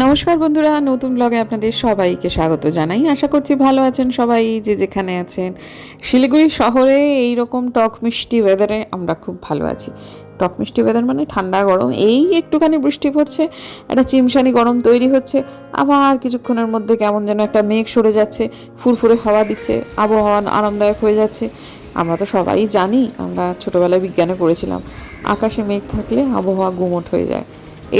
নমস্কার বন্ধুরা, নতুন ব্লগে আপনাদের সবাইকে স্বাগত জানাই। আশা করছি ভালো আছেন সবাই, যে যেখানে আছেন। শিলিগুড়ি শহরে এই রকম টক মিষ্টি ওয়েদারে আমরা খুব ভালো আছি। টক মিষ্টি ওয়েদার মানে ঠান্ডা গরম, এই একটুখানি বৃষ্টি পড়ছে, একটা চিমসানি গরম তৈরি হচ্ছে, আবার কিছুক্ষণের মধ্যে কেমন যেন একটা মেঘ সরে যাচ্ছে, ফুরফুরে হাওয়া দিচ্ছে, আবহাওয়া আরামদায়ক হয়ে যাচ্ছে। আমরা তো সবাই জানি, আমরা ছোটোবেলায় বিজ্ঞানে পড়েছিলাম, আকাশে মেঘ থাকলে আবহাওয়া গুমোট হয়ে যায়।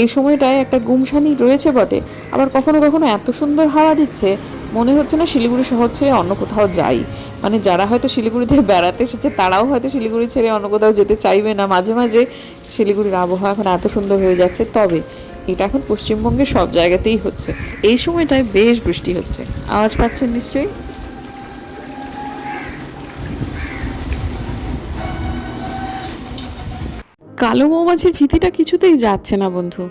এই সময়টায় একটা গুমসানি রয়েছে বটে, আবার কখনো কখনো এত সুন্দর হাওয়া দিচ্ছে, মনে হচ্ছে না শিলিগুড়ি শহর ছেড়ে অন্য কোথাও যাই। মানে যারা হয়তো শিলিগুড়িতে বেড়াতে এসেছে তারাও হয়তো শিলিগুড়ি ছেড়ে অন্য কোথাও যেতে চাইবে না। মাঝে মাঝে শিলিগুড়ির আবহাওয়া এখন এত সুন্দর হয়ে যাচ্ছে। তবে এটা এখন পশ্চিমবঙ্গের সব জায়গাতেই হচ্ছে, এই সময়টায় বেশ বৃষ্টি হচ্ছে। আওয়াজ পাচ্ছেন নিশ্চয়ই। কালো মৌমাছির ভীতিটা কিছুতেই যাচ্ছে না বন্ধু,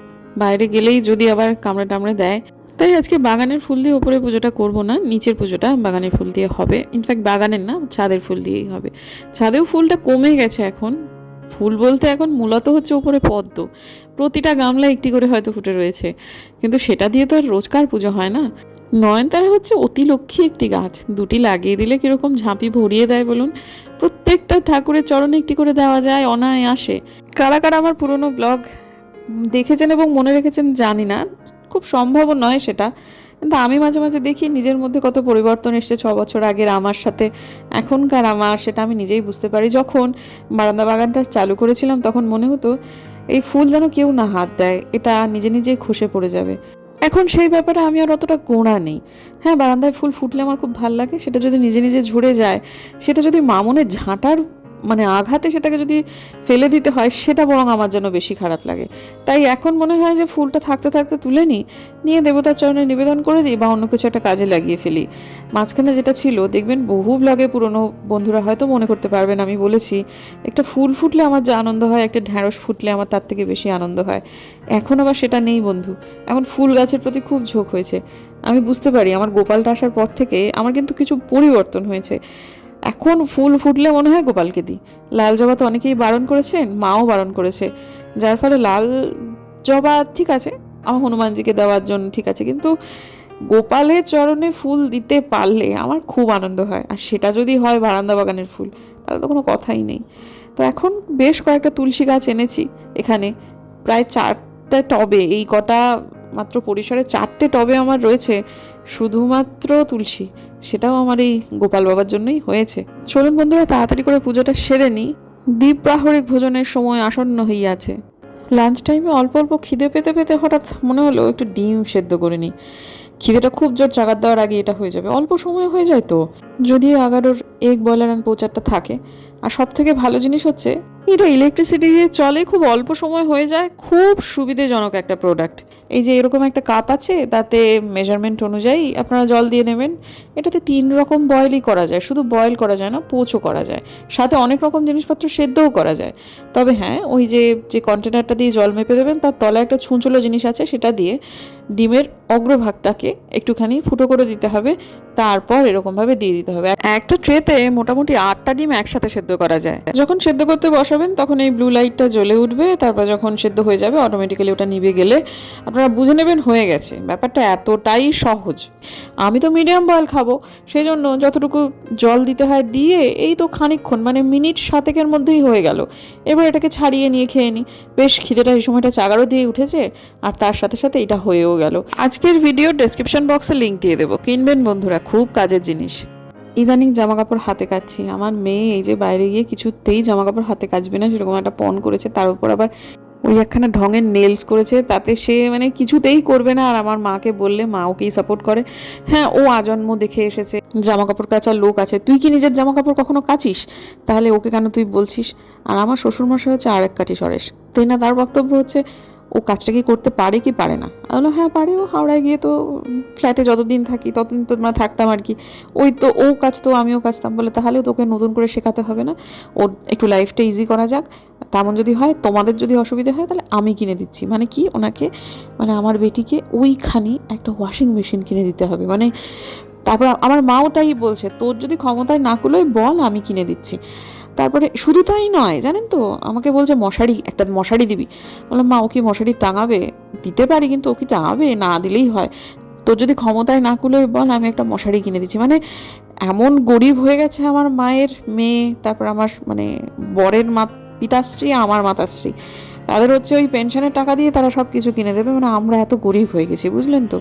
বাইরে গেলেই যদি আবার কামড়ে টামড়ে দেয়। তাই আজকে বাগানের ফুল দিয়ে ওপরে পুজোটা করব না, নিচের পুজোটা বাগানের ফুল দিয়ে হবে। ইনফ্যাক্ট বাগানের না, ছাদের ফুল দিয়েই হবে। ছাদেও ফুলটা কমে গেছে এখন। ফুল বলতে এখন মূলত হচ্ছে উপরে পদ্ম, প্রতিটা গামলা একটি করে হয়তো ফুটে রয়েছে, কিন্তু সেটা দিয়ে তো আর রোজকার পুজো হয় না। নয়নতারা হচ্ছে অতি লক্ষ্মী একটি গাছ, দুটি লাগিয়ে দিলে কিরকম ঝাঁপি ভরিয়ে দেয় বলুন। প্রত্যেকটা ঠাকুরের চরণে একটি করে দেওয়া যায় অনায়াসে। কারা কারা আমার পুরনো ব্লগ দেখেছেন এবং মনে রেখেছেন জানি না, খুব সম্ভব নয় সেটা, কিন্তু আমি মাঝে মাঝে দেখি নিজের মধ্যে কত পরিবর্তন এসছে 6 বছর আগের আমার সাথে এখনকার আমার, সেটা আমি নিজেই বুঝতে পারি। যখন বারান্দা বাগানটা চালু করেছিলাম তখন মনে হতো এই ফুল যেন কেউ না হাত দেয়, এটা নিজে নিজেই খসে পড়ে যাবে। এখন সেই ব্যাপারে আমি আর অতটা গোঁড়া নেই। হ্যাঁ, বারান্দায় ফুল ফুটলে আমার খুব ভালো লাগে, সেটা যদি নিজে নিজে ঝরে যায়, সেটা যদি মামনের ঝাঁটার মানে আঘাতে সেটাকে যদি ফেলে দিতে হয়, সেটা বরং আমার যেন বেশি খারাপ লাগে। তাই এখন মনে হয় যে ফুলটা থাকতে থাকতে তুলে নিয়ে দেবতার চরণে নিবেদন করে দিই বা অন্য কিছু একটা কাজে লাগিয়ে ফেলি। মাঝখানে যেটা ছিল দেখবেন, বহু ব্লগে পুরনো বন্ধুরা হয়তো মনে করতে পারবেন, আমি বলেছি একটা ফুল ফুটলে আমার যে আনন্দ হয়, একটা ঢ্যাঁড়স ফুটলে আমার তার থেকে বেশি আনন্দ হয়। এখন আবার সেটা নেই বন্ধু, এখন ফুল গাছের প্রতি খুব ঝোঁক হয়েছে। আমি বুঝতে পারি আমার গোপালটা আসার পর থেকে আমার কিন্তু কিছু পরিবর্তন হয়েছে। এখন ফুল ফুটলে মনে হয় গোপালকে দিই। লাল জবা তো অনেকেই বারণ করেছেন, মাও বারণ করেছে, যার ফলে লাল জবা ঠিক আছে, আমার হনুমানজিকে দেওয়ার জন্য ঠিক আছে, কিন্তু গোপালের চরণে ফুল দিতে পারলে আমার খুব আনন্দ হয়। আর সেটা যদি হয় বারান্দা বাগানের ফুল, তাহলে তো কোনো কথাই নেই। তো এখন বেশ কয়েকটা তুলসী গাছ এনেছি এখানে, প্রায় 4টা টবে, এই কটা মাত্র পরিসরে 4টে টবে আমার রয়েছে শুধুমাত্র তুলসী। সেটাও আমার এই গোপাল বাবার জন্যই হয়েছে। চলুন বন্ধুরা, তাড়াতাড়ি করে পুজোটা সেরে নিই, দ্বীপ প্রাহরিক ভোজনের সময় আসন্ন হইয়াছে। লাঞ্চ টাইমে অল্প অল্প খিদে পেতে পেতে হঠাৎ মনে হলো একটু ডিম সেদ্ধ করে নিই। খিদেটা খুব জোর চাগার দেওয়ার আগে এটা হয়ে যাবে, অল্প সময় হয়ে যায় তো। যদি 11ওর এগ বয়লার অ্যান্ড পোচারটা থাকে, আর সব থেকে ভালো জিনিস হচ্ছে এটা ইলেকট্রিসিটি দিয়ে চলে, খুব অল্প সময় হয়ে যায়, খুব সুবিধাজনক একটা প্রোডাক্ট। এই যে এরকম একটা কাপ আছে, তাতে মেজারমেন্ট অনুযায়ী আপনারা জল দিয়ে নেবেন। এটাতে 3 রকম বয়েলই করা যায়, শুধু বয়েল করা যায় না, পোচও করা যায়, সাথে অনেক রকম জিনিসপত্র সেদ্ধও করা যায়। তবে হ্যাঁ, ওই যে যে কন্টেনারটা দিয়ে জল মেপে দেবেন তার তলায় একটা ছুঁচলো জিনিস আছে, সেটা দিয়ে ডিমের অগ্রভাগটাকে একটুখানি ফুটো করে দিতে হবে, তারপর এরকমভাবে দিয়ে দিতে হবে। একটা ট্রেতে মোটামুটি 8টা ডিম একসাথে সেদ্ধ করা যায়। যখন সেদ্ধ করতে বসাবেন তখন এই ব্লু লাইটটা জ্বলে উঠবে, তারপর যখন সেদ্ধ হয়ে যাবে অটোমেটিক্যালি ওটা নিভে গেলে আপনারা বুঝে নেবেন হয়ে গেছে। ব্যাপারটা এতটাই সহজ। আমি তো মিডিয়াম বয়েল খাবো, সেই জন্য যতটুকু জল দিতে হয় দিয়ে এই তো খানিকক্ষণ, মানে মিনিট 7-এর মধ্যেই হয়ে গেল। এবার এটাকে ছাড়িয়ে নিয়ে খেয়ে নিই। বেশ খিদেটা এই সময়টা চাগারও দিয়ে উঠেছে, আর তার সাথে সাথে এটা হয়েও গেল। আজকের ভিডিও ডেসক্রিপশন বক্সে লিঙ্ক দিয়ে দেবো, কিনবেন বন্ধুরা, খুব কাজের জিনিস। ইদানিং জামা কাপড় হাতে কাচ্ছি, আমার মেয়ে এই যে বাইরে গিয়ে কিছুতেই জামা কাপড় হাতে কাচবে না, সেরকম একটা পণ করেছে, তার উপর আবার ওই একখানা ঢঙের নেলস করেছে, তাতে সে মানে কিছুতেই করবে না। আর আমার মাকে বললে মা ওকেই সাপোর্ট করে। হ্যাঁ, ও আজন্ম দেখে এসেছে জামা কাপড় কাচার লোক আছে, তুই কি নিজের জামা কাপড় কখনো কাচিস? তাহলে ওকে কেন তুই বলছিস? আর আমার শ্বশুরমশাই হচ্ছে আরেক কাঠি সরেশ, তাই না? তার বক্তব্য হচ্ছে ও কাজটা কি করতে পারে কি পারে না। আমি বললাম হ্যাঁ পারে, ও হাওড়ায় গিয়ে তো ফ্ল্যাটে যতদিন থাকি ততদিন তো আমরা থাকতাম আর কি, ওই তো ও কাচতো আমিও কাচতাম, বলে তাহলেও তোকে নতুন করে শেখাতে হবে না, ওর একটু লাইফটা ইজি করা যাক। তেমন যদি হয়, তোমাদের যদি অসুবিধা হয়, তাহলে আমি কিনে দিচ্ছি। মানে কি, ওনাকে মানে আমার বেটিকে ওইখানি একটা ওয়াশিং মেশিন কিনে দিতে হবে। মানে তারপর আমার মাও তাই বলছে, তোর যদি ক্ষমতায় না কুলোয় বল, আমি কিনে দিচ্ছি। তারপরে শুধু তাই নয়, জানেন তো, আমাকে বলছে একটা মশারি দিবি। বললাম মা, ও কি মশারি টাঙাবে? দিতে পারি, কিন্তু ও কি যাবে? না দিলেই হয়। তোর যদি ক্ষমতায় না কুলোয় বল, আমি একটা মশারি কিনে দিচ্ছি। মানে এমন গরিব হয়ে গেছে আমার মায়ের মেয়ে, তারপর আমার মানে বরের পিতাশ্রী, আমার মাতাশ্রী, তাদের হচ্ছে ওই পেনশনের টাকা দিয়ে তারা সব কিছু কিনে দেবে। মানে আমরা এত গরিব হয়ে গেছি, বুঝলেন তো।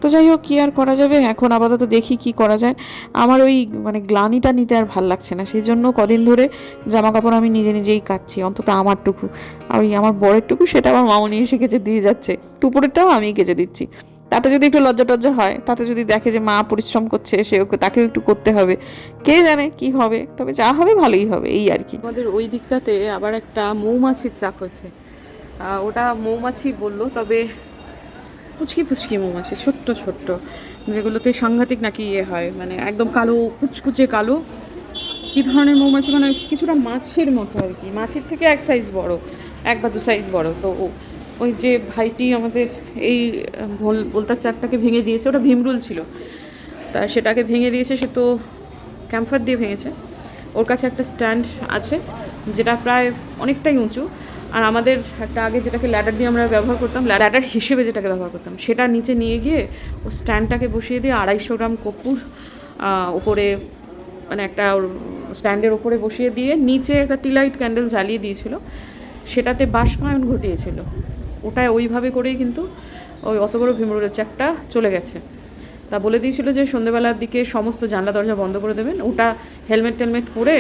তো যাই হোক, কী আর করা যাবে, এখন আপাতত দেখি কি করা যায়। আমার ওই মানে গ্লানিটা নিতে আর ভাল লাগছে না, সেই জন্য কদিন ধরে জামা কাপড় আমি নিজে নিজেই কাচ্ছি, অন্তত আমারটুকু। আর ওই আমার বরেরটুকু সেটা আমার মামনি এসে কেচে দিয়ে যাচ্ছে, টুপুরেরটাও আমি কেচে দিচ্ছি। তাতে যদি একটু লজ্জা টজ্জা হয়, তাতে যদি দেখে যে মা পরিশ্রম করছে, সে ওকে তাকেও একটু করতে হবে, কে জানে কি হবে, তবে যা হবে ভালোই হবে, এই আর কি। আমাদের ওই দিকটাতে আবার একটা মৌমাছির চাক হচ্ছে, ওটা মৌমাছি বললো, তবে পুচকি পুচকি মৌমাছি, ছোট্ট ছোট্ট, যেগুলোতে সাংঘাতিক নাকি ইয়ে হয়, মানে একদম কালো, কুচকুচে কালো। কী ধরনের মৌমাছি, মানে কিছুটা মাছের মতো আর কি, মাছের থেকে এক সাইজ বড়, এক বা দু সাইজ বড়। তো ওই যে ভাইটি আমাদের এই বলতার চাকটাকে ভেঙে দিয়েছে, ওটা ভীমরুল ছিল, তা সেটাকে ভেঙে দিয়েছে, সে তো ক্যাম্পার দিয়ে ভেঙেছে। ওর কাছে একটা স্ট্যান্ড আছে যেটা প্রায় অনেকটাই উঁচু, আর আমাদের একটা আগে যেটাকে ল্যাডার দিয়ে আমরা ব্যবহার করতাম, ল্যাডার হিসেবে যেটাকে ব্যবহার করতাম, সেটা নিচে নিয়ে গিয়ে ও স্ট্যান্ডটাকে বসিয়ে দিয়ে 250 গ্রাম কর্পূর উপরে, মানে একটা স্ট্যান্ডের ওপরে বসিয়ে দিয়ে নিচে একটা টিলাইট ক্যান্ডেল জ্বালিয়ে দিয়েছিল, সেটাতে বাষ্পায়ন ঘটিয়েছিল। ওটাই ওইভাবে করেই কিন্তু ওই অত বড় ভীমরুলের চাকটা চলে গেছে। তা বলে দিয়েছিল যে সন্ধ্যেবেলার দিকে সমস্ত জানলা দরজা বন্ধ করে দেবেন। ওটা হেলমেট টেলমেট পরে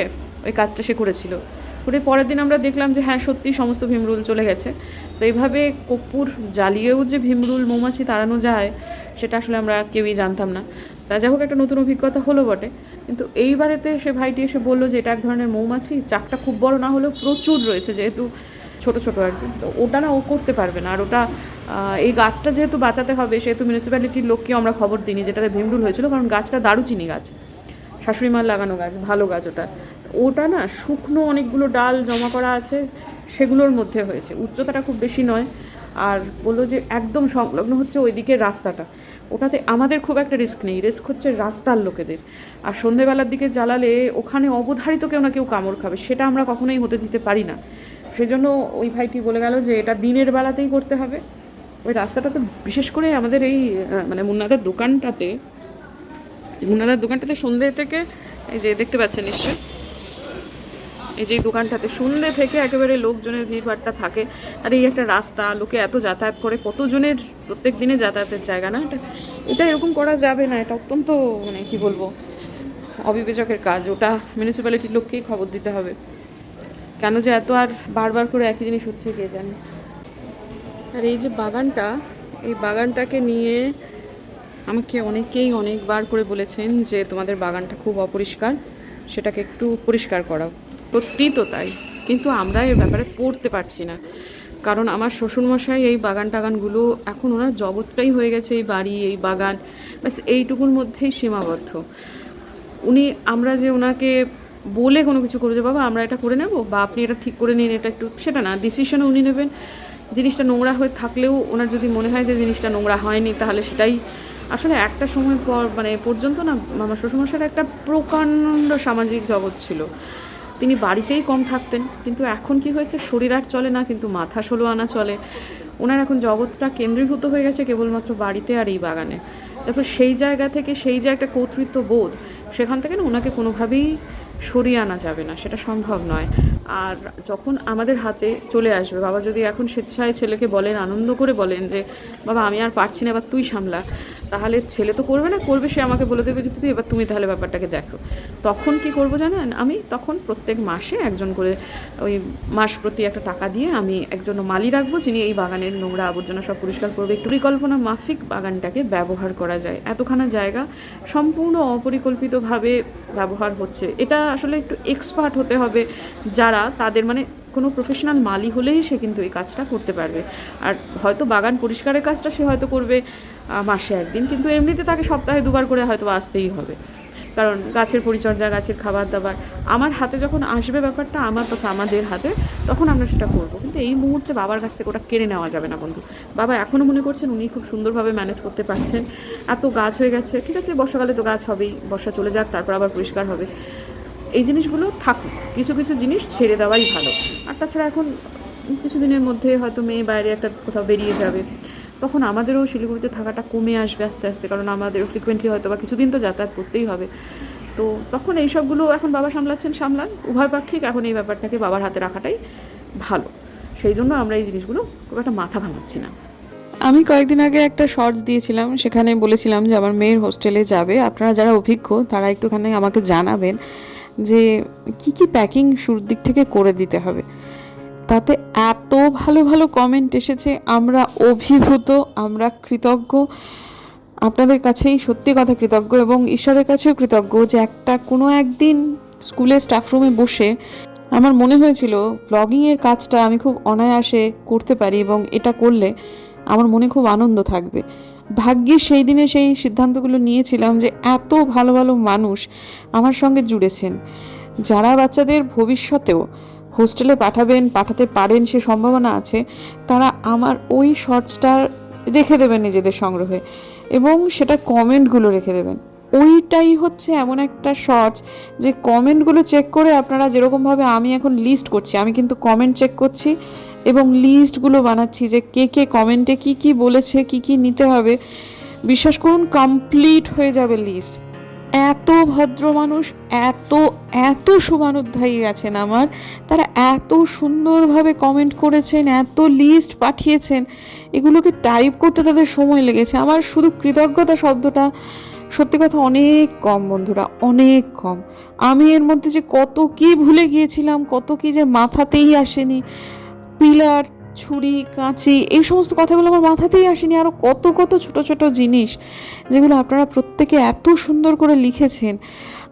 ওই কাজটা সে করেছিল। করে পরের দিন আমরা দেখলাম যে হ্যাঁ, সত্যি সমস্ত ভীমরুল চলে গেছে। তো এইভাবে কর্পূর জ্বালিয়েও যে ভীমরুল মৌমাছি তাড়ানো যায়, সেটা আসলে আমরা কেউই জানতাম না। তা যাই হোক, একটা নতুন অভিজ্ঞতা হলো বটে। কিন্তু এইবারেতে সে ভাইটি এসে বললো যে এটা এক ধরনের মৌমাছি, চাকটা খুব বড় না হলেও প্রচুর রয়েছে, যেহেতু ছোট ছোট আর কি, তো ওটা না ও করতে পারবে না। আর ওটা এই গাছটা যেহেতু বাঁচাতে হবে, সেহেতু মিউনিসিপ্যালিটির লোককেও আমরা খবর দিইনি যেটাতে ভীমরুল হয়েছিল, কারণ গাছটা দারুচিনি গাছ, শাশুড়ি মার লাগানো গাছ, ভালো গাছ ওটা। ওটা না শুকনো অনেকগুলো ডাল জমা করা আছে, সেগুলোর মধ্যে হয়েছে, উচ্চতাটা খুব বেশি নয়। আর বললো যে একদম সংলগ্ন হচ্ছে ওই দিকের রাস্তাটা, ওটাতে আমাদের খুব একটা রিস্ক নেই, রিস্ক হচ্ছে রাস্তার লোকেদের। আর সন্ধেবেলার দিকে জ্বালালে ওখানে অবধারিত কেউ না কেউ কামড় খাবে, সেটা আমরা কখনোই হতে দিতে পারি না। সেই জন্য ওই ভাইটি বলে গেল যে এটা দিনের বেলাতেই করতে হবে। ওই রাস্তাটাতে বিশেষ করে আমাদের এই মানে মুন্নাদার দোকানটাতে সন্ধ্যে থেকে, এই যে দেখতে পাচ্ছেন নিশ্চয়ই, এই যে দোকানটাতে সন্ধ্যে থেকে একেবারে লোকজনের ভিড়ভাড়টা থাকে। আর এই একটা রাস্তা, লোকে এত যাতায়াত করে, কতজনের প্রত্যেক দিনে যাতায়াতের জায়গা না এটা, এটা এরকম করা যাবে না। এটা অত্যন্ত মানে কি বলবো, অবিবেচকের কাজ। ওটা মিউনিসিপ্যালিটির লোককেই খবর দিতে হবে। কেন যে এত আর বারবার করে একই জিনিস হচ্ছে কে জানে। আর এই যে বাগানটা, এই বাগানটাকে নিয়ে আমাকে অনেকেই অনেকবার করে বলেছেন যে তোমাদের বাগানটা খুব অপরিষ্কার, সেটাকে একটু পরিষ্কার করাও। সত্যি তো তাই, কিন্তু আমরা এর ব্যাপারে পড়তে পারছি না, কারণ আমার শ্বশুরমশাই এই বাগান টাগানগুলো, এখন ওনার জগৎটাই হয়ে গেছে এই বাড়ি, এই বাগান, ব্যাস এইটুকুর মধ্যেই সীমাবদ্ধ। উনি, আমরা যে ওনাকে বলে কোনো কিছু করে যে বাবা আমরা এটা করে নেব, বা আপনি এটা ঠিক করে নিন, এটা একটু, সেটা না, ডিসিশনও উনি নেবেন। জিনিসটা নোংরা হয়ে থাকলেও ওনার যদি মনে হয় যে জিনিসটা নোংরা হয়নি, তাহলে সেটাই আসলে একটা সময় পর মানে পর্যন্ত না, আমার শ্বশুরমশাইয়ের একটা প্রকাণ্ড সামাজিক জগৎ ছিল। তিনি বাড়িতেই কম থাকতেন, কিন্তু এখন কি হয়েছে, শরীর আর চলে না, কিন্তু মাথা ষোলো আনা চলে। ওনার এখন জগৎটা কেন্দ্রীভূত হয়ে গেছে কেবলমাত্র বাড়িতে আর এই বাগানে। তারপর সেই জায়গা থেকে, সেই যে একটা কর্তৃত্ব বোধ, সেখান থেকে না ওনাকে কোনোভাবেই সরিয়ে আনা যাবে না, সেটা সম্ভব নয়। আর যখন আমাদের হাতে চলে আসবে, বাবা যদি এখন স্বেচ্ছায় ছেলেকে বলেন, আনন্দ করে বলেন যে বাবা আমি আর পারছি না, এবার তুই সামলা, তাহলে ছেলে তো করবে না, করবে সে আমাকে বলে দেবে যে তুই এবার তুমি তাহলে ব্যাপারটাকে দেখো। তখন কি করব জানেন, আমি তখন প্রত্যেক মাসে একজন করে, ওই মাস প্রতি একটা টাকা দিয়ে আমি একজন মালি রাখবো, যিনি এই বাগানের নোংরা আবর্জনা সব পরিষ্কার করবে। একটু পরিকল্পনা মাফিক বাগানটাকে ব্যবহার করা যায়। এতখানা জায়গা সম্পূর্ণ অপরিকল্পিতভাবে ব্যবহার হচ্ছে, এটা আসলে একটু এক্সপার্ট হতে হবে যারা, তাদের মানে কোনো প্রফেশনাল মালি হলেই সে কিন্তু এই কাজটা করতে পারবে। আর হয়তো বাগান পরিষ্কারের কাজটা সে হয়তো করবে মাসে একদিন, কিন্তু এমনিতে তাকে সপ্তাহে দুবার করে হয়তো আসতেই হবে, কারণ গাছের পরিচর্যা, গাছের খাবার দাবার আমার হাতে যখন আসবে ব্যাপারটা, আমার তথা আমাদের হাতে, তখন আমরা সেটা করবো। কিন্তু এই মুহূর্তে বাবার কাছ থেকে ওটা কেড়ে নেওয়া যাবে না বন্ধু। বাবা এখনও মনে করছেন উনি খুব সুন্দরভাবে ম্যানেজ করতে পারছেন, এত গাছ হয়ে গেছে, ঠিক আছে বর্ষাকালে তো গাছ হবেই, বর্ষা চলে যাক, তারপর আবার পরিষ্কার হবে। এই জিনিসগুলো থাকুক, কিছু কিছু জিনিস ছেড়ে দেওয়াই ভালো। আর তাছাড়া এখন কিছুদিনের মধ্যে হয়তো মেয়ে বাইরে একটা কোথাও বেরিয়ে যাবে, তখন আমাদেরও শিলিগুড়িতে থাকাটা কমে আসবে আস্তে আস্তে, কারণ আমাদেরও ফ্রিকোয়েন্টলি হয়তো বা কিছুদিন তো যাতায়াত করতেই হবে। তো তখন এইসবগুলো এখন বাবা সামলান উভয় পাক্ষিক, এখন এই ব্যাপারটাকে বাবার হাতে রাখাটাই ভালো। সেই জন্য আমরা এই জিনিসগুলো খুব একটা মাথা ঘামাচ্ছি না। আমি কয়েকদিন আগে একটা শর্টস দিয়েছিলাম, সেখানে বলেছিলাম যে আমার মেয়ের হোস্টেলে যাবে, আপনারা যারা অভিজ্ঞ তারা একটুখানি আমাকে জানাবেন যে কি কি প্যাকিং শুরুর দিক থেকে করে দিতে হবে। তাতে এত ভালো ভালো কমেন্ট এসেছে, আমরা অভিভূত, আমরা কৃতজ্ঞ, আপনাদের কাছেই সত্যি কথা কৃতজ্ঞ এবং ঈশ্বরের কাছেও কৃতজ্ঞ যে কোনো একদিন স্কুলে স্টাফ রুমে বসে আমার মনে হয়েছিল ব্লগিংয়ের কাজটা আমি খুব অনায়াসে করতে পারি এবং এটা করলে আমার মনে খুব আনন্দ থাকবে। ভাগ্যে সেই দিনে সেই সিদ্ধান্তগুলো নিয়েছিলাম যে এত ভালো ভালো মানুষ আমার সঙ্গে জুড়েছেন, যারা বাচ্চাদের ভবিষ্যতেও হোস্টেলে পাঠাতে পারেন সে সম্ভাবনা আছে, তারা আমার ওই শর্টসটা রেখে দেবেন নিজেদের সংগ্রহে এবং সেটা কমেন্টগুলো রেখে দেবেন। ওইটাই হচ্ছে এমন একটা শর্টস যে কমেন্টগুলো চেক করে আপনারা যেরকমভাবে আমি এখন লিস্ট করছি, আমি কিন্তু কমেন্ট চেক করছি এবং লিস্টগুলো বানাচ্ছি যে কে কমেন্টে কি বলেছে, কি নিতে হবে। বিশ্বাস করুন কমপ্লিট হয়ে যাবে লিস্ট। এত ভদ্র মানুষ, এত শুভানুধ্যায়ী আছেন আমার, তারা এত সুন্দরভাবে কমেন্ট করেছেন, এত লিস্ট পাঠিয়েছেন, এগুলোকে টাইপ করতে তাদের সময় লেগেছে। আমার শুধু কৃতজ্ঞতা শব্দটা সত্যি কথা অনেক কম বন্ধুরা, অনেক কম। আমি এর মধ্যে যে কত কি ভুলে গিয়েছিলাম, কত কি যে মাথাতেই আসেনি, পিলার, ছুরি, কাঁচি, এই সমস্ত কথাগুলো আমার মাথাতেই আসেনি। আরও কত ছোট ছোট জিনিস যেগুলো আপনারা প্রত্যেকে এত সুন্দর করে লিখেছেন।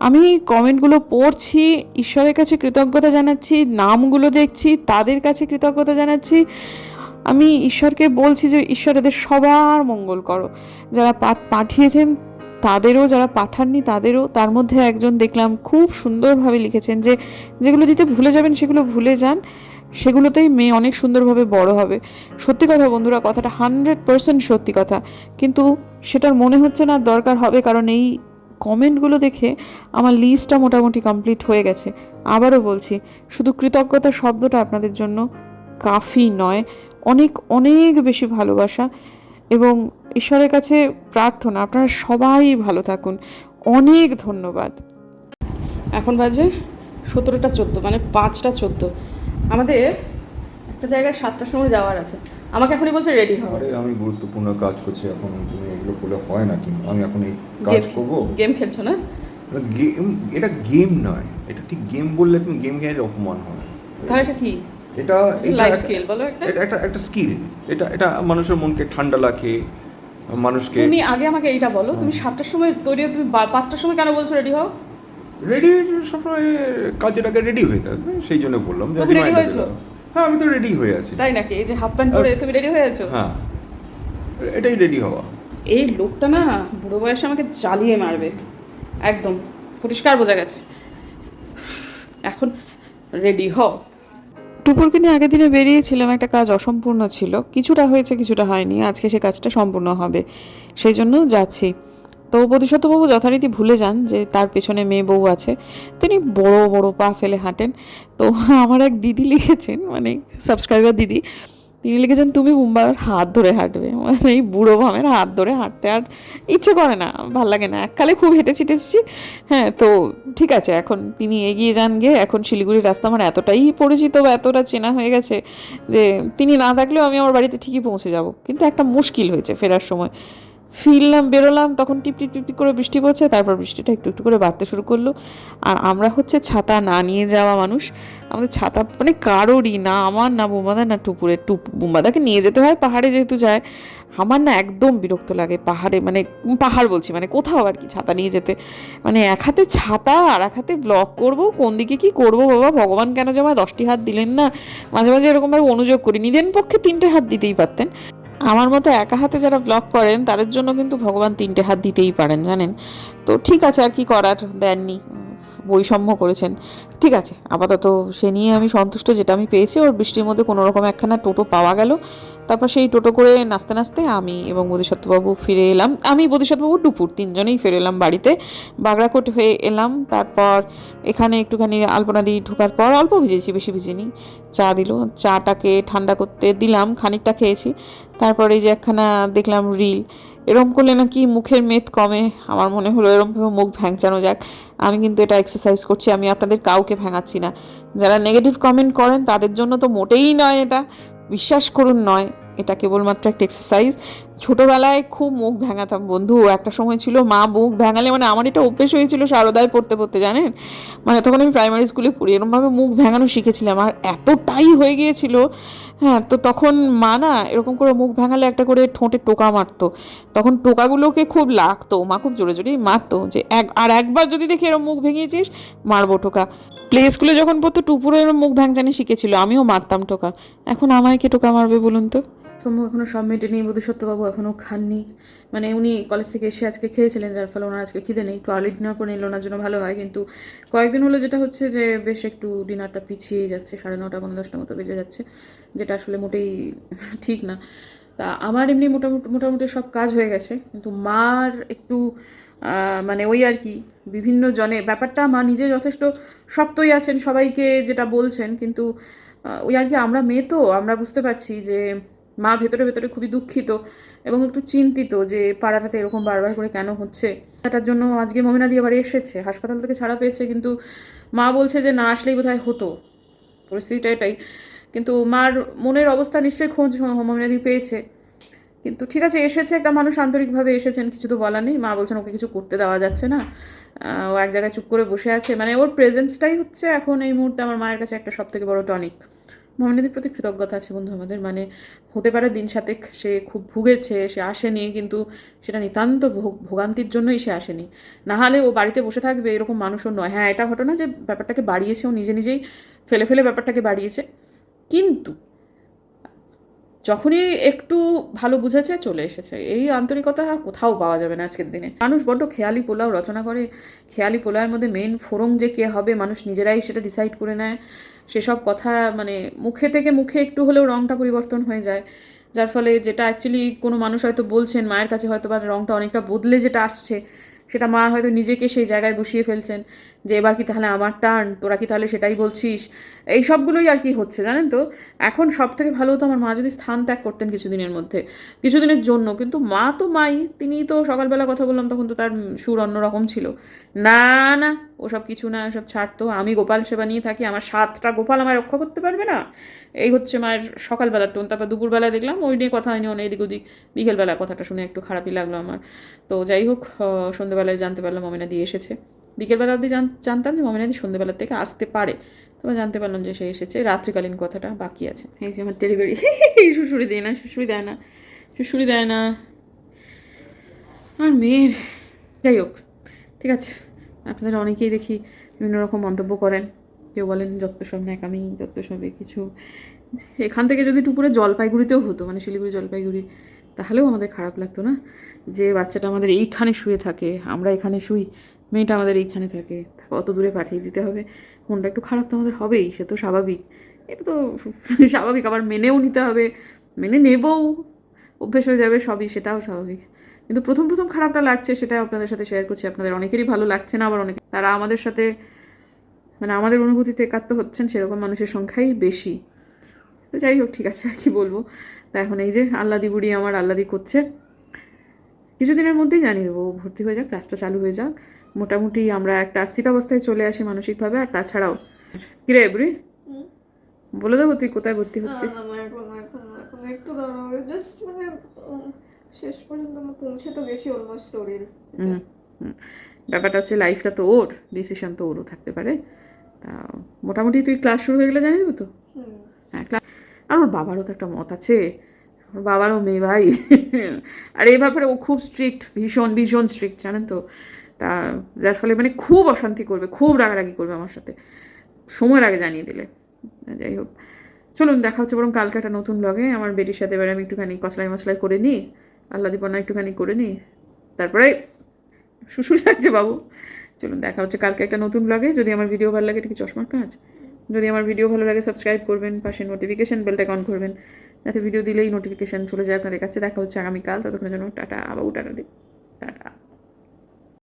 আমি কমেন্টগুলো পড়ছি, ঈশ্বরের কাছে কৃতজ্ঞতা জানাচ্ছি, নামগুলো দেখছি, তাদের কাছে কৃতজ্ঞতা জানাচ্ছি। আমি ঈশ্বরকে বলছি যে ঈশ্বর এদের সবার মঙ্গল করো, যারা পাঠিয়েছেন তাদেরও, যারা পাঠাননি তাদেরও। তার মধ্যে একজন দেখলাম খুব সুন্দরভাবে লিখেছেন যে যেগুলো দিতে ভুলে যাবেন সেগুলো ভুলে যান, সেগুলোতেই মেয়ে অনেক সুন্দরভাবে বড় হবে। সত্যি কথা বন্ধুরা, কথাটা 100% সত্যি কথা, কিন্তু সেটার মনে হচ্ছে না দরকার হবে, কারণ এই কমেন্টগুলো দেখে আমার লিস্টটা মোটামুটি কমপ্লিট হয়ে গেছে। আবারও বলছি, শুধু কৃতজ্ঞতা শব্দটা আপনাদের জন্য কাফি নয়, অনেক বেশি ভালোবাসা এবং ঈশ্বরের কাছে প্রার্থনা আপনারা সবাই ভালো থাকুন। অনেক ধন্যবাদ। এখন বাজে 17:14, মানে 5:14। আমাদের একটা জায়গায় 7টার সময় যাওয়ার আছে। আমাকে এখনই বলছে রেডি হও। আরে আমি গুরুত্বপূর্ণ কাজ করছি এখন, তুমি এগুলো করলে হয় নাকি? আমি এখন এই কাজ করব। গেম খেলছো না? গেম, এটা গেম নয়, এটা ঠিক গেম বললে তুমি গেম খেলে অপমান হয়। তাহলে এটা কি? এটা লাইফ স্কিল বলো একটা। এটা স্কিল। এটা মানুষের মনকে ঠান্ডা রাখে, মানুষকে। তুমি আগে আমাকে এইটা বলো, তুমি 7টার সময় তৈরি, তুমি 5টার সময় কেন বলছো রেডি হও? রেডি সবসময় কাজের আগে রেডি হয়ে থাকবে, সেই জন্য বললাম যে তুমি রেডি হয়েছো? হ্যাঁ, আমি তো রেডি হয়ে আছি। তাই নাকি? এই যে হাফ প্যান্ট পরে তুমি রেডি হয়ে আছো? হ্যাঁ, এটাই রেডি হওয়া। এই লোকটা না বুড়ো বয়সে আমাকে জ্বালিয়ে মারবে, একদম পরিষ্কার বোঝা গেছে। এখন রেডি হও। টুপুরকে নিয়ে আগের দিনে বেরিয়েছিলাম, একটা কাজ অসম্পূর্ণ ছিল, কিছুটা হয়েছে কিছুটা হয়নি, আজকে সে কাজটা সম্পূর্ণ হবে, সেই জন্য যাচ্ছি। তো বোধিসত্ত্ববাবু যথারীতি ভুলে যান যে তার পেছনে মেয়ে বউ আছে, তিনি বড় পা ফেলে হাঁটেন। তো আমার এক দিদি লিখেছেন, মানে সাবস্ক্রাইবার দিদি, তিনি লিখেছেন তুমি মুম্বাইয়ের হাত ধরে হাঁটবে। মানে এই বুড়ো ভামের হাত ধরে হাঁটতে আর ইচ্ছে করে না, ভাল লাগে না। এককালে খুব হেঁটেছি। হ্যাঁ, তো ঠিক আছে, এখন তিনি এগিয়ে যান গিয়ে। এখন শিলিগুড়ির রাস্তা আমার এতটাই পরিচিত বা এতটা চেনা হয়ে গেছে যে তিনি না থাকলেও আমি আমার বাড়িতে ঠিকই পৌঁছে যাব। কিন্তু একটা মুশকিল হয়েছে ফেরার সময়। বেরোলাম, তখন টিপ করে বৃষ্টি পড়ছে, তারপর বৃষ্টিটা একটু করে বাড়তে শুরু করলো। আর আমরা হচ্ছে ছাতা না নিয়ে যাওয়া মানুষ, আমাদের ছাতা মানে কারোরই না, আমার না বুম্বাদার না টুপুরের। বুম্বাদাকে নিয়ে যেতে হয় পাহাড়ে যেহেতু যায়, আমার না একদম বিরক্ত লাগে পাহাড়ে, মানে পাহাড় বলছি মানে কোথাও আর কি ছাতা নিয়ে যেতে। মানে এক হাতে ছাতা আর এক হাতে ব্লগ করবো, কোন দিকে কি করবো বাবা ভগবান কেন যে আমায় 10টি হাত দিলেন না। মাঝে মাঝে এরকমভাবে অনুযোগ করি, নিজের পক্ষে 3টে হাত দিতেই পারতেন। আমার মতো একা হাতে যারা ব্লগ করেন তাদের জন্য কিন্তু ভগবান 3টে হাত দিতেই পারেন, জানেন তো। ঠিক আছে, আর কি করার, দেননি, বৈষম্য করেছেন। ঠিক আছে, আপাতত সে নিয়ে আমি সন্তুষ্ট, যেটা আমি পেয়েছি। ওর বৃষ্টির মধ্যে কোনো রকম একখানা টোটো পাওয়া গেল, তারপর সেই টোটো করে নাচতে নাচতে আমি এবং বোধিসত্ত্ববাবু ফিরে এলাম। আমি বোধিসত্ত্ববাবু দুপুর তিনজনেই ফিরে এলাম বাড়িতে, বাগড়াকোট হয়ে এলাম। তারপর এখানে একটুখানি আলপনা দিয়ে ঢোকার পর অল্প ভিজেছি, বেশি ভিজিনি, চা দিল, চাটাকে ঠান্ডা করতে দিলাম, খানিকটা খেয়েছি। তারপরে এই যে একখানা দেখলাম রিল, এরম করলে নাকি মুখের মেদ কমে। আমার মনে হলো এরমভাবে মুখ ভ্যাংচানো যাক। আমি কিন্তু এটা এক্সারসাইজ করছি, আমি আপনাদের কাউকে ভ্যাঙাচ্ছি না। যারা নেগেটিভ কমেন্ট করেন তাদের জন্য তো মোটেই নয় এটা, বিশ্বাস করুন নয়, এটা কেবলমাত্র একটা এক্সারসাইজ। ছোটোবেলায় খুব মুখ ভ্যাঙাতাম বন্ধু, একটা সময় ছিল মা মুখ ভ্যাঙালে মানে আমার এটা অভ্যেস হয়েছিল সারদায় পড়তে পড়তে, জানেন, মানে তখন আমি প্রাইমারি স্কুলে পড়ি, এরকমভাবে মুখ ভ্যাঙানো শিখেছিলাম, আর এতটাই হয়ে গিয়েছিল। হ্যাঁ, তো তখন মা না এরকম করে মুখ ভ্যাঙালে একটা করে ঠোঁটে টোকা মারতো, তখন টোকাগুলোকে খুব লাগতো, মা খুব জোরে জোরেই মারতো, যে একবার যদি দেখি এরকম মুখ ভেঙেছিস মারবো টোকা। প্লে স্কুলে যখন পড়তো টুপুরো এরকম মুখ ভ্যাংচানি শিখেছিল, আমিও মারতাম টোকা। এখন আমায় কে টোকা মারবে বলুন তো? সোমু এখনও সব মেটেনি, বোধিসত্ত্ববাবু এখনও খাননি, মানে উনি কলেজ থেকে এসে আজকে খেয়েছিলেন, যার ফলে ওনার আজকে খিদে নেই। একটু আর্লি ডিনার করে নিলে ওনার জন্য ভালো হয়, কিন্তু কয়েকদিন হলো যেটা হচ্ছে যে বেশ একটু ডিনারটা পিছিয়েই যাচ্ছে, 9:30 10টার মতো বেজে যাচ্ছে, যেটা আসলে মোটেই ঠিক না। তা আমার এমনি মোটামুটি সব কাজ হয়ে গেছে, কিন্তু মার একটু মানে ওই আর কি, বিভিন্ন জনে ব্যাপারটা, মা নিজে যথেষ্ট শক্তই আছেন, সবাইকে যেটা বলছেন, কিন্তু ওই আর কি, আমরা মেয়ে তো আমরা বুঝতে পারছি যে মা ভেতরে ভেতরে খুবই দুঃখিত এবং একটু চিন্তিত যে পাড়াটাতে এরকম বারবার করে কেন হচ্ছে। এটার জন্য আজকে মমিনাদি আবার এসেছে, হাসপাতাল থেকে ছাড়া পেয়েছে, কিন্তু মা বলছে যে না আসলেই বোধহয় হতো, পরিস্থিতিটা এটাই। কিন্তু মার মনের অবস্থা নিশ্চয়ই খোঁজ মমিনাদি পেয়েছে, কিন্তু ঠিক আছে, এসেছে, একটা মানুষ আন্তরিকভাবে এসেছেন, কিছু তো বলার নেই। মা বলছেন ওকে কিছু করতে দেওয়া যাচ্ছে না, ও এক জায়গায় চুপ করে বসে আছে, মানে ওর প্রেজেন্সটাই হচ্ছে এখন এই মুহূর্তে আমার মায়ের কাছে একটা সবথেকে বড় টনিক। মমিনাদির প্রতি কৃতজ্ঞতা আছে বন্ধু আমাদের, মানে হতে পারে দিন সাতেক সে খুব ভুগেছে, সে আসেনি, কিন্তু সেটা নিতান্ত ভোগান্তির জন্যই সে আসেনি, না হলে ও বাড়িতে বসে থাকবে এরকম মানুষও নয়। হ্যাঁ, এটা ঘটনা যে ব্যাপারটাকে বাড়িয়েছে, ও নিজে নিজেই ফেলে ফেলে ব্যাপারটাকে বাড়িয়েছে, কিন্তু যখনই একটু ভালো বুঝেছে চলে এসেছে। এই আন্তরিকতা কোথাও পাওয়া যাবে না আজকের দিনে। মানুষ বড্ড খেয়ালি পোলাও রচনা করে, খেয়ালি পোলাওয়ের মধ্যে মেন ফোড়ং যে কে হবে মানুষ নিজেরাই সেটা ডিসাইড করে নেয়, সেসব কথা মানে মুখে থেকে মুখে একটু হলেও রঙটা পরিবর্তন হয়ে যায়, যার ফলে যেটা অ্যাকচুয়ালি কোনো মানুষ হয়তো বলছেন মায়ের কাছে, হয়তো বা রঙটা অনেকটা বদলে যেটা আসছে, সেটা মা হয়তো নিজেকে সেই জায়গায় বসিয়ে ফেলছেন যে এবার কি তাহলে আমার টার্ন, তোরা কি তাহলে সেটাই বলছিস। এই সবগুলোই আর কি হচ্ছে, জানেন তো। এখন সব থেকে ভালো হতো আমার মা যদি স্থান ত্যাগ করতেন কিছুদিনের মধ্যে, কিছুদিনের জন্য, কিন্তু মা তো মাই, তিনি তো সকালবেলা কথা বললাম তখন তো তার সুর অন্যরকম ছিল। না না, ওসব কিছু না, ওসব ছাড়তো, আমি গোপাল সেবা নিয়ে থাকি, আমার 7টা গোপাল আমায় রক্ষা করতে পারবে না, এই হচ্ছে মায়ের সকালবেলার টোন। তারপর দুপুরবেলায় দেখলাম ওই নিয়ে কথা হয়নি, অনেক এদিক ওদিক, বিকেলবেলা কথাটা শুনে একটু খারাপই লাগলো আমার। তো যাই হোক, সন্ধ্যেবেলায় জানতে পারলাম মমিনাদি এসেছে। বিকেলবেলা অবধি জানতাম যে মমিনাদি সন্ধ্যেবেলার থেকে আসতে পারে, তবে জানতে পারলাম যে সে এসেছে। রাত্রিকালীন কথাটা বাকি আছে। এই যে আমার ডেলিভারি, শুশুড়ি দেয় না, শুশুড়ি দেয় না, শুশুড়ি দেয় না আর মেয়ের। যাই হোক, ঠিক আছে, আপনারা অনেকেই দেখি বিভিন্ন রকম মন্তব্য করেন, কেউ বলেন যত সব ন্যাকামি, যত সবে কিছু। এখান থেকে যদি দুপুরে জলপাইগুড়িতেও হতো, মানে শিলিগুড়ি জলপাইগুড়ি, তাহলেও আমাদের খারাপ লাগতো না যে বাচ্চাটা আমাদের এইখানে শুয়ে থাকে, আমরা এখানে শুই, মেয়েটা আমাদের এইখানে থাকে, অত দূরে পাঠিয়ে দিতে হবে, মনটা একটু খারাপ তো আমাদের হবেই, সে তো স্বাভাবিক, এটা তো স্বাভাবিক। আবার মেনেও নিতে হবে, মেনে নেবও, অভ্যেস হয়ে যাবে সবই, সেটাও স্বাভাবিক। কিন্তু প্রথম প্রথম খারাপটা লাগছে, সেটা আপনাদের সাথে শেয়ার করছি। আপনাদের অনেকেরই ভালো লাগছে না, আবার অনেকে তারা আমাদের সাথে মানে আমাদের অনুভূতিতে একাত্ম হচ্ছেন, সেরকম মানুষের সংখ্যাই বেশি। তো যাই হোক, ঠিক আছে, আর কি বলবো। তা এখন এই যে আল্লাদি বুড়ি আমার আল্লাদি করছে, কিছুদিনের মধ্যেই জানিয়ে দেবো, ভর্তি হয়ে যাক, ক্লাসটা চালু হয়ে যাক, মোটামুটি আমরা একটা স্থিতাবস্থায় চলে আসি মানসিকভাবে। আর তাছাড়াও কিরে বুড়ি, বলে দেবো তুই কোথায় ভর্তি হচ্ছিস? এখন একটু দাঁড়াও, জাস্ট মানে শেষ পর্যন্ত আমি পৌঁছে তো গেছি অলমোস্ট স্টোরির। হুম হুম, ব্যাপারটা হচ্ছে লাইফটা তো ওর, ডিসিশন তো ওরও থাকতে পারে। তা মোটামুটি তুই ক্লাস শুরু হয়ে গেলে জানিয়ে দেবো তো। হ্যাঁ, ক্লাস। আর ওর বাবারও তো একটা মত আছে, ওর বাবারও মেয়ে ভাই, আর এই ব্যাপারে ও খুব স্ট্রিক্ট, ভীষণ ভীষণ স্ট্রিক্ট, জানেন তো। তা যার ফলে মানে খুব অশান্তি করবে, খুব রাগারাগি করবে আমার সাথে, সময়ের আগে জানিয়ে দিলে। যাই হোক, চলুন দেখা হচ্ছে বরং কালকে একটা নতুন ব্লগে। আমার বেটির সাথে এবার আমি একটুখানি কসলাই মশলাই করে নিই, আল্লাদিপনা একটুখানি করে নিই, তারপরে শ্বশুর লাগছে বাবু, চলুন দেখা হচ্ছে কালকে একটা নতুন ব্লগে। যদি আমার ভিডিও ভালো লাগে, এটা কি চশমার কাজ? যদি আমার ভিডিও ভালো লাগে সাবস্ক্রাইব করবেন, পাশে নোটিফিকেশান বেলটাকে অন করবেন, যাতে ভিডিও দিলেই নোটিফিকেশান চলে যায় আপনাদের কাছে। দেখা হচ্ছে আগামীকাল, ততক্ষণের জন্য টাটা, আবার টাটা দিই, টাটা।